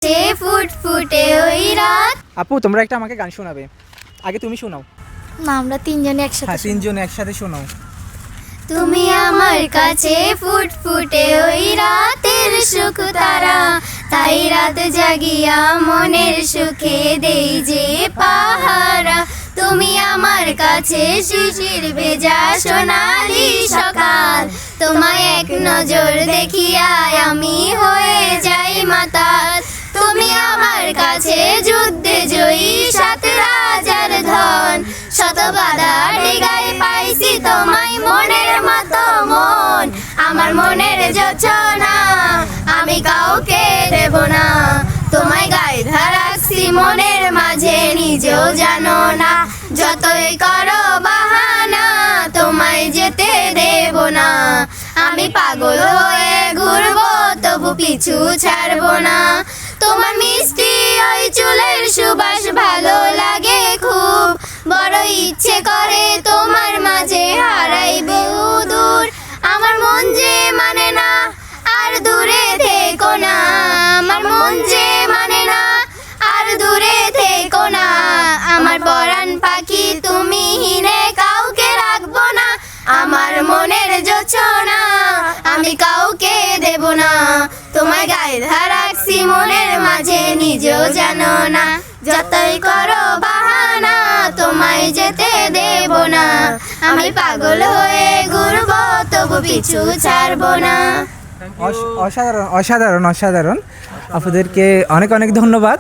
সে ফুটফুটে ওই রাত। আপু তোমরা একটা আমাকে গান শোনাবে, আগে তুমি শোনাও। না, আমরা তিনজনে একসাথে। হ্যাঁ, তিনজন একসাথে শোনাও। তুমি আমার কাছে ফুটফুটে ওই রাতের সুখ তারা, তাই রাত জাগিয়া মনের সুখে দেই যে পাহারা। তুমি আমার কাছে শিশির ভেজা সোনালি সকাল, তোমায় এক নজর দেখিয়া আমি হয়ে যাই মাতাল। তুমি আমার কাছে যুদ্ধে জয়ী সাত রাজার ধন, শত বাধা ডিগায় পাইছি তোমায় মনের মতো মন। আমার মনের যোছনা আমি কাউকে দেব না, তোমায় গায়ে রাখছি মনের মাঝে নিজেও জানো না। যতই করো বাহানা তোমায় যেতে দেব না, আমি পাগল হয়ে ঘুরবো তবু পিছু ছাড়বো না। তোমার মিষ্টি ওই চুলের সুবাস ভালো লাগে খুব, বড় ইচ্ছে করে তোমার মাঝে হারাইব দূর। আমার মন যে মানে না আর দূরে থেকো না, আমার মন যে মানে না আর দূরে থেকো না। আমার পরাণ পাখি তুমি হিনে কাউকে রাখবো না, আমার মনের যোছনা আমি কাউকে দেব না। তোমায় গায়ে রাখছি মনের মাঝে নিজেও জানো না, যতই করো বাহানা তোমায় যেতে দেব না। আমি পাগল হয়ে ঘুরবো তবু পিছু ছাড়বো না। অসাধারণ অসাধারণ অসাধারণ। আপুদেরকে অনেক অনেক ধন্যবাদ।